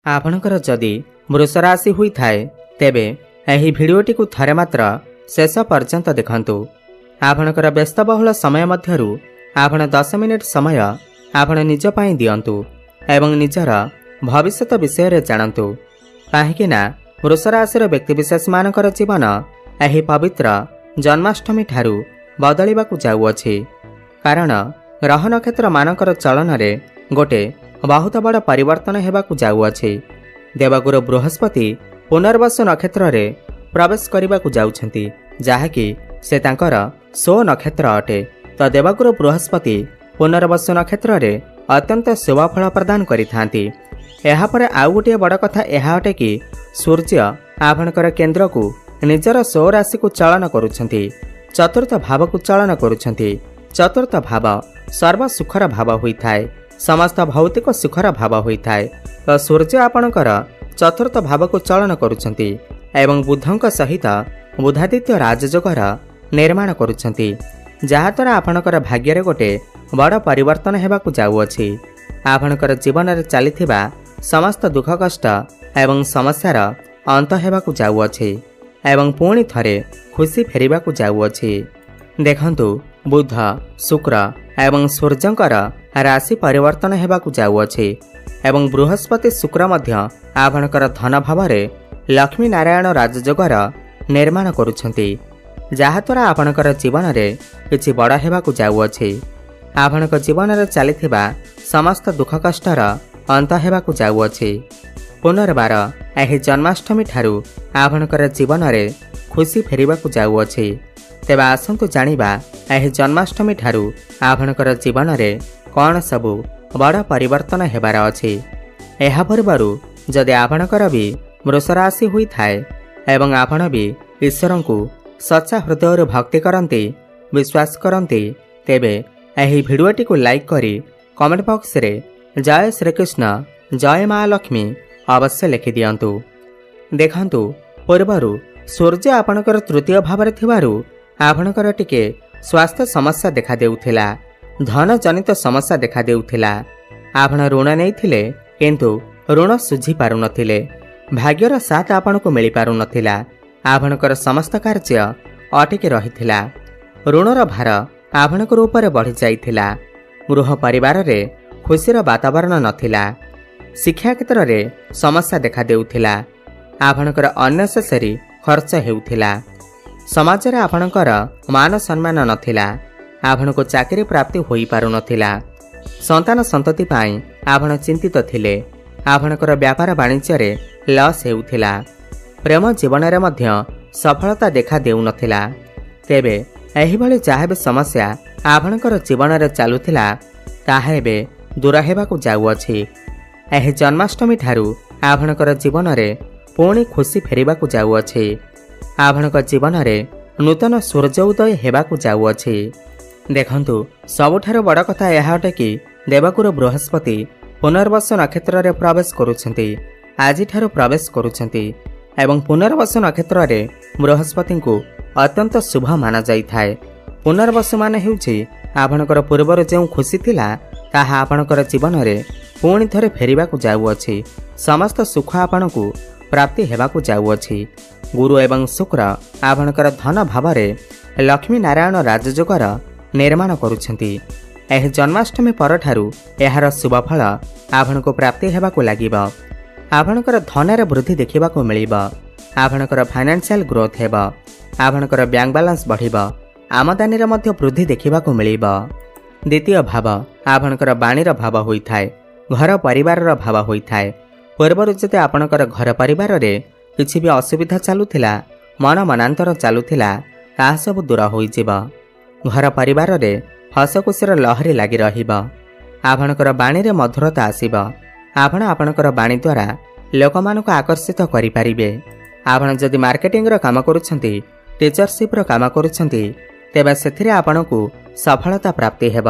आपणकर जदि वृष राशि हुई थाए तेबे एही भिडियोटी को थरे मात्र शेष पर्यंत देखंतु। आपणकर व्यस्तबहुल समय मध्यरु आपण 10 मिनिट समय आपण निज पई दियंतु एवं निजर भविष्यत विषय रे जानंतु। काहेकि ना वृष राशि व्यक्तिविशेष मानकर जीवन एही पवित्र जन्माष्टमी ठारू बदलिबाकू जाउअछि। कारण ग्रह नक्षत्र मानकर चलन रे गोटे बहुत बड़ परिवर्तन हेबाकू जाउअछि। देवगुरु बृहस्पति पुनर्वसु नक्षत्र रे प्रवेश करबाकू जाउछंती, जाहाकि से तांकर सो नक्षत्र अटे। तो देवगुरु बृहस्पति पुनर्वसु नक्षत्र रे अत्यंत शुभ फल प्रदान करिथांती। एहा परे आउ गोटे बड़ कथा एहा अटे कि सूर्य आपणकर केन्द्र को निजर सो राशि को चलन करुछंती, चतुर्थ भाव को चलन करुछंती। चतुर्थ भाव सर्व सुखर भाव होइथाय, समस्त भौतिक सुखर भाव होइथाय। तो सूर्य आपणकर चतुर्थ भाव को चलन करुछंती एवं बुधंक सहित बुधादित्य राजयोगर निर्माण करुछंती, जहाद्वारा आपणकर भाग्य रे गोटे बड़ परिवर्तन हेबाकू जाउअछि। आपणकर जीवन रे चलिथिबा समस्त दुख कष्ट एवं समस्यार अंत हेबाकू जाउअछि एवं पुणी थरे खुशी फेरिबाकू जाउअछि। देखंतु बुध शुक्र एवं सूर्यंकर राशि परिवर्तन हेबाकू जाउअछि एवं बृहस्पति शुक्र मध्य आपणकर धन भाव रे लक्ष्मी नारायण राजयोगर निर्माण करुछंती, जहाद्वारा आपणकर जीवन रे किछि बड़ हेबाकू जाउअछि। आपणकर जीवन रे चलिथिबा समस्त दुख कष्टर अंत हेबाकू जाउअछि। पुनर्बार एही जन्माष्टमी ठारू आपणकर जीवन रे खुशी फेरिबाकू जाउअछि। तेबे आसंतु जानिबा एही जन्माष्टमी ठारू आपणकर जीवन रे कौन सबु बड़ परिवर्तन हेबार अछि। एहा पूर्वरु जदि आपणकर भी वृष राशि हुई थाए एवं आपण भी ईश्वर को सच्चा हृदय भक्ति करती विश्वास करती, तेबे एही भिडियोटी को लाइक करी कमेंट बॉक्स रे जय श्रीकृष्ण जय माँ लक्ष्मी अवश्य लिखि दियंतु। देखंतु पूर्वरु सूर्य आपणकर तृतीय भाव थिबारु आपणकर टिके स्वास्थ्य समस्या देखा देउथिला, धन जनित समस्या देखा देउथिला। आपण ऋण नैथिले किंतु ऋण सुझी पारु नथिले, भाग्यर साथ आपण को मिली पारु नथिला। आपणकर समस्त कार्य अटकी रहिथिला, ऋणर भार आपणकर ऊपर बढ़ी जाइथिला। गृह परिवार रे खुशीर वातावरण नथिला, शिक्षा क्षेत्र रे समस्या देखा देउथिला। आपणकर अननेसेसरी खर्च हेउथिला, समाज रे आपणकर मान सम्मान नथिला। आपणको चाकरी प्राप्ति होई पारु नथिला, संतान संतति पाई आपण चिंतित थिले। आपणकर व्यापार वाणिज्य रे लॉस हेउथिला, प्रेम जीवन रे मध्य सफलता देखा देउ नथिला। तेबे एही भली जाहे बे समस्या आपणकर जीवन रे चालुथिला ताहा एबे दूर हेबाकू जाउअछि। एही जन्माष्टमी ठारू आपणकर जीवन रे पुणी खुशी फेरिबाकू जाउअछि। आपणकर जीवन रे नूतन सूर्य उदय हेबाकू जाउअछि। देखंतु सबुठारो बड़ कथा एहा अटे कि देवगुरु बृहस्पति पुनर्वसु नक्षत्र रे प्रवेश करुछंती, आजि ठारू प्रवेश करुछंती एवं पुनर्वसु नक्षत्र रे बृहस्पति को अत्यंत शुभ माना जाइथाय। पुनर्वसु माने हेउछि आपणकर पूर्वर जे खुशी थिला ताहा आपणकर जीवन रे पुणी थरे फेरिबाकू जाउअछि। समस्त सुख आपणकू प्राप्ति हेबाकू जाउअछि। गुरु एवं शुक्र आपणकर धन भाव रे लक्ष्मी नारायण राजयोगर निर्माण करुछंती। एही जन्माष्टमी परठारू एहार शुभ फल आपणको प्राप्ति हेबाकू लागिब। आपणकर धन रे वृद्धि देखिबाकू मिलिब, आपणकर फाइनेंशियल ग्रोथ हेब, आपणकर बैंक बैलेंस बढ़िब, आमदानी रे मध्य वृद्धि देखिबाकू मिलिब। द्वितीय भाव आपणकर बाणीर भाव होइथाय, घर परिवार रो भाव होइथाय। पूर्वरु जते आपणकर घर परिवार रे किछि भी असुविधा चालुथिला, मन मनांतर चालुथिला, ताहा सब दूर होइजिब। घर परिवार रे हसखुशीर लहरी लागि रहिब। आपणकर बाणी रे मधुरता आसीब। आपणकर बाणी द्वारा लोकमानक आकर्षित करि परिबे। आपण जदि मार्केटिंग रो काम करूछंती, टीचरशिप रो काम करूछंती, तेबे सेथिरे आपणकू सफलता प्राप्ति हेब।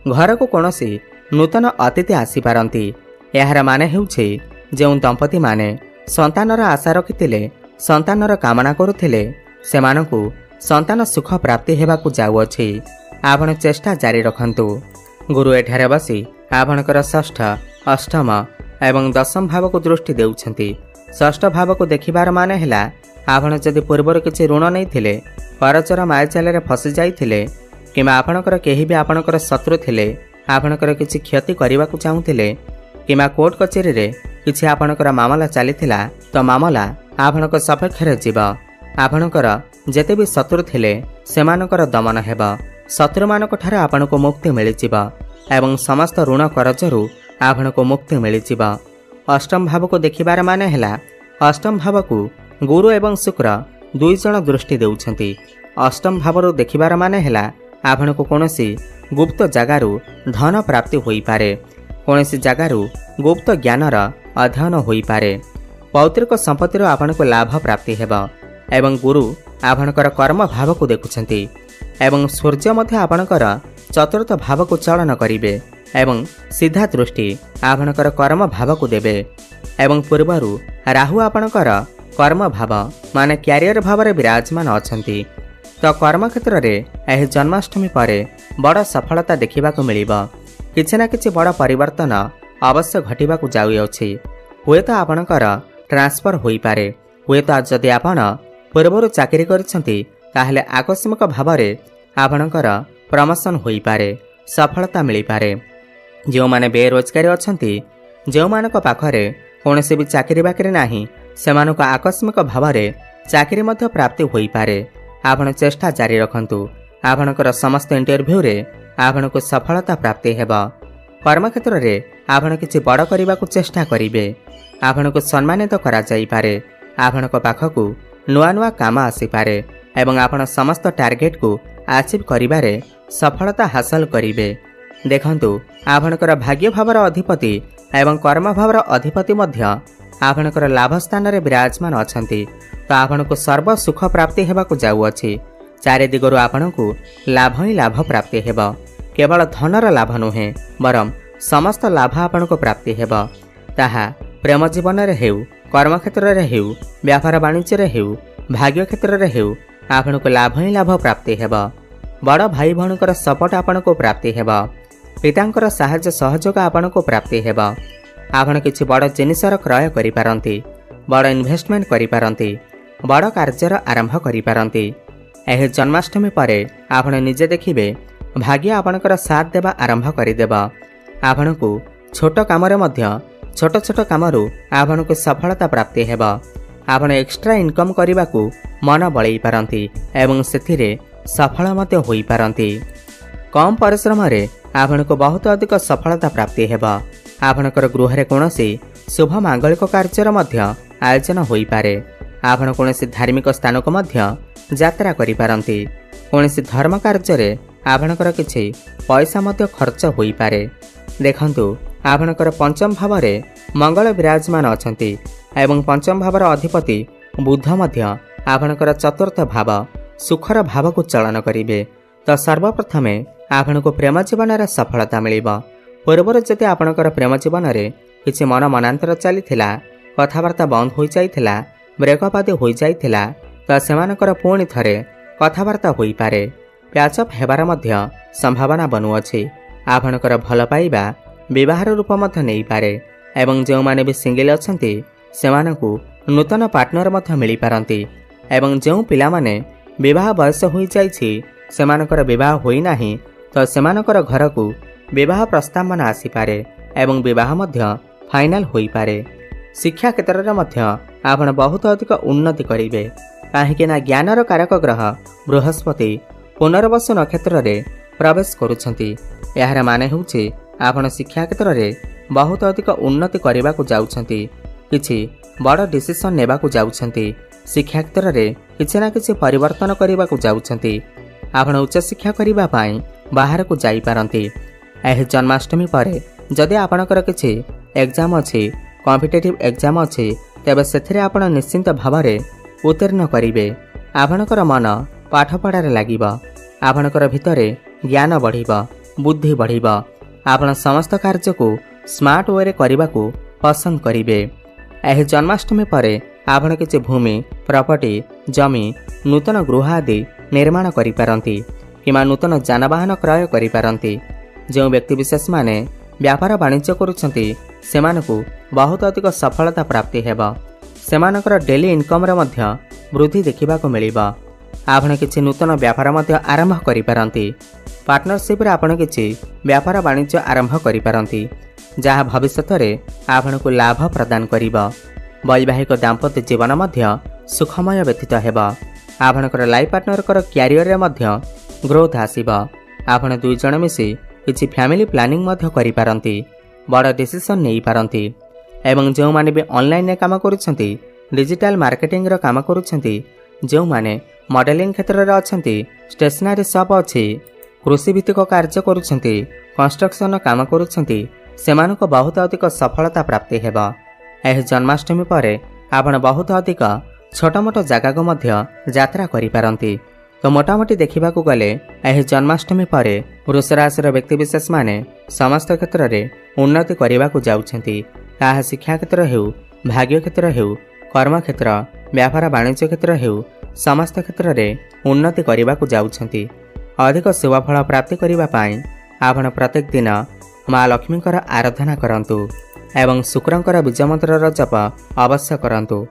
घर को कोनोसी नूतन अतिथि आसी पारंती। एहार माने हेउछि जेउ दंपति माने संतानर आशा रखिथिले, संतानर कामना करुथिले, सेमानकू संतान सुख प्राप्ति हेबाकू जाउअछि। आपण चेष्टा जारी रखंतु। गुरु एठारे बसी आपणकर षष्ठ अष्टम एवं दशम भाव को दृष्टि देउछंती। षष्ठ भाव को देखिबार माने हैला आपण जदि पूर्वर किछि ऋण नैथिले करचर मायचाले फसी जाइथिले किंबा आपणकर केही भी आपणकर शत्रु थिले आपणकर किछि क्षति करबा को चाहुथिले किंबा कोर्ट कचेरी रे किछि आपणकर मामला चलीथिला तो मामला आपणक सपक्ष रे जीव। आपणकर जेते भी शत्रु थिले सेमानकर दमन हेबा। शत्रु मानक ठारे आपणको मुक्ति मिलि जीव एवं समस्त ऋण करजरु आपणको मुक्ति मिलि जीव। अष्टम भाव को देखिबार माने हैला अष्टम भाव को गुरु एवं शुक्र दुई जण दृष्टि देउछंती। अष्टम भावरु देखिबार माने हैला आपणको कोनोसी गुप्त जगारु धन प्राप्ति होई पारे, कोनोसी जगारु गुप्त ज्ञानर अध्ययन होई पारे, पौत्रिक संपत्तिर आपणको लाभ प्राप्ति हेबा एवं गुरु आपणकर कर्म भाव को देखुछंती एवं सूर्य मध्य आपणकर चतुर्थ भाव को चलन करिवे एवं सीधा दृष्टि आपणकर कर्म भाव को देबे एवं पूर्वरु राहु आपणकर कर्म भाव माने क्यारियर भाव रे विराजमान अछंती। तो कर्म क्षेत्र रे एही जन्माष्टमी परे बड़ सफलता देखिबा को मिलिबा। किछि ना किछि बड़ परिवर्तन अवश्य घटिबा को जाउई अछि। हुए तो आपणकर ट्रांसफर होई पारे, हुए तो जदि आपण पूर्वरु चाकरी करछंती ताहले आकस्मिक भाव रे आपणकर प्रमोशन होई पारे, सफलता मिलि पारे। जो माने बेरोजगारी अछंती, जो मानक पाखरे कोनोसी भी चाकरी बाकरी नाही सेमानको आकस्मिक भाव रे चाकरी मध्य प्राप्ति होई पारे। आपण चेष्टा जारी रखंतु। आपणकर समस्त इंटरव्यू रे आपणको सफलता प्राप्ति हेबा। कर्म क्षेत्र रे आपण किछि बड़ करबा को चेष्टा करिवे। आपणको सम्मानित करा जाई पारे। आपणको पाखकु नुआ नुआ काम आसी पारे एवं आपण समस्त टार्गेट को अचीव करिबारे सफलता हासिल करिवे। देखंतु आपणकर भाग्य भावर अधिपति एवं कर्म भावर अधिपति मध्य आपणकर लाभ स्थान रे विराजमान अछंती। तो आपणको सर्व सुख प्राप्ति हेबाकु जाउअछि। चारि दिगरु आपणको लाभ ही लाभ प्राप्ति हेबा। केवल धनर लाभ नुहे बरम समस्त लाभ आपणको प्राप्ति हेबा। ताहा प्रेम जीवन रे हेउ, कर्म क्षेत्र रे हेउ, व्यापार वाणिज्य रे हेउ, भाग्य क्षेत्र रे हेउ आपणको लाभ ही लाभ प्राप्ति हेबा। बड़ भाई भणकर सपोर्ट आपणको प्राप्ति हेबा। पितांकर साहाय्य सहयोग आपणको प्राप्ति हेबा। आपण किछि बड़ जिनिसर क्रय करि पारंती, बड़ इन्वेस्टमेंट करि पारंती, बड़ कार्यर आरंभ करि पारंती। एही जन्माष्टमी परे आपण निजे देखिबे भाग्य आपणकर साथ देबा आरंभ करि देबा। आपणको छोट काम रे मध्य छोट छोट कामरु आपणको सफलता प्राप्ति हेबा। आपण एक्स्ट्रा इनकम करिबाकू मन बळै पारंती एवं सेथिरे सफल मते होई पारंती। कम परिश्रम रे आपणको बहुत अधिक सफलता प्राप्ति हेबा। आपणकर गृह रे कोनोसी शुभ मांगलिक कार्यर मध्य आयोजन होई पारे। आपण कोनोसी धार्मिक स्थान को मध्य यात्रा करि पारंती। कोनोसी धर्म कार्य रे आपणकर किछि पैसा मध्य खर्च होई पारे। देखंतु आपणकर पंचम भाव रे मंगल विराजमान अछंती एवं पंचम भावर अधिपति बुध मध्य आपणकर चतुर्थ भाव सुखर भाव को चलन करिवे। तो सर्वप्रथमे आपणको प्रेम जीवन रे सफलता मिलिबा। पूर्वर जदि आपणकर प्रेम जीवन रे किछि मन मनांतर चलीथिला, कथावार्ता बंद होई जाइथिला, ब्रेकअप आदि होई जाइथिला, तो सेमानकर पुणी थरे कथावार्ता होई पारे। प्याचअप हेबार मध्य संभावना बनुअछि। आपणकर भल पाइबा विवाहर रूप मध्य नै पारे एवं जो माने भी सिंगल अछंती सेमानकु नूतन पार्टनर मध्य मिली पारंती एवं जो पिला माने विवाह बयस होई जाइछि सेमानकर विवाह होई नाही तो सेमानकर घर को विवाह प्रस्तावना आसी पारे एवं विवाह मध्य फाइनल होई पारे। शिक्षा क्षेत्र रे मध्य आपण बहुत अधिक उन्नति करिवे काहेकि ना ज्ञानर कारक ग्रह बृहस्पति पुनर्वसु नक्षत्र रे प्रवेश करुछंती। यार माने होउछि आपण शिक्षा क्षेत्र रे बहुत अधिक उन्नति करबा को जाउछंती, किछि बड़ डिसिजन नेबा को जाउछंती। शिक्षा क्षेत्र रे किछि ना किछि परिवर्तन करबा को जाउछंती। आपण उच्च शिक्षा करबा पई बाहर को जाई पारंती। एही जन्माष्टमी परे जदि आपणकर किछि एग्जाम अछि, कॉम्पिटिटिव एग्जाम अछि, तेबे सेथिरे आपण निश्चिंत भावरे उत्तीर्ण करिवे। आपणकर मन पाठ पढ़ारे लागिबा। आपणकर भितरे ज्ञान बढ़िबा, बुद्धि बढ़िबा। आपण समस्त कार्य को स्मार्ट वे रे करबा को पसंद करिवे। एही जन्माष्टमी परे आपण किछि भूमि, प्रॉपर्टी, जमी, नूतन गृह आदि निर्माण करि पारंती किमा नूतन जानवाहन क्रय करि पारंती। जो व्यक्ति विशेष माने व्यापार वाणिज्य करुछंती सेमानकु बहुत अधिक सफलता प्राप्ति हेबा। सेमानकर डेली इनकम रे मध्य वृद्धि देखिबाको मिलिबा। आपण किछि नूतन व्यापार मध्य आरंभ करि पारंती। पार्टनरशिप रे आपण किछि व्यापार वाणिज्य आरंभ करि पारंती जहाँ भविष्य रे आपणकु लाभ प्रदान करिबा। वैवाहिक दाम्पत्य जीवन मध्य सुखमय व्यतीत हेबा। आपणकर लाइफ पार्टनरकर क्यारियर रे मध्य ग्रोथ आसीबा। आपण दुई जण मिसी किछि फैमिली प्लानिंग मध्य करि पारंती। बड़ डिसीजन नै पारंती। एवं जो माने भी ऑनलाइन रे काम करूछंती, डिजिटल मार्केटिंग रो काम करूछंती, जो माने मॉडलिंग क्षेत्र रे अछंती, स्टेशनरी शॉप अछि, कृषि भित्तिक कार्य करूछंती, कंस्ट्रक्शन काम करूछंती, सेमानको बहुत अधिक सफलता प्राप्ति हेबा। एह जन्माष्टमी परे आपण बहुत अधिक छोट मोट जगह को मध्य यात्रा करि पारंती। तो मोटामोटी देखा गले यह जन्माष्टमी पर वृष राशि व्यक्ति विशेष माने समस्त क्षेत्र में उन्नति करने को जाउछंती। ताहा शिक्षा क्षेत्र हेउ, भाग्य क्षेत्र हेउ, कर्म क्षेत्र, व्यापार वाणिज्य क्षेत्र हेउ, समस्त क्षेत्र में उन्नति करने को जाउछंती। अधिक शुभफल प्राप्ति करने पाई आपण प्रत्येक दिन माँ लक्ष्मीकर आराधना करंतु एवं शुक्रंकर बीज मंत्र जप अवश्य करंतु।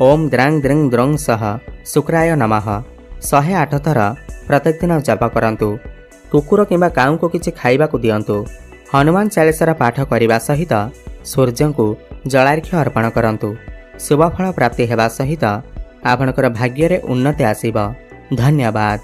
ओम द्रांग द्रिंग द्रंग सह शुक्राय नमः 108 थर प्रत्येक दिन जप करंतु। कुकुर किंबा काऊ को किछि खाइबा को दियंतु। हनुमान चालीसार पाठ करने सहित सूर्य को जलार्घ्य अर्पण करंतु। शुभफल प्राप्ति हेबा सहित आपणकर भाग्य रे उन्नति आसीबा। धन्यवाद।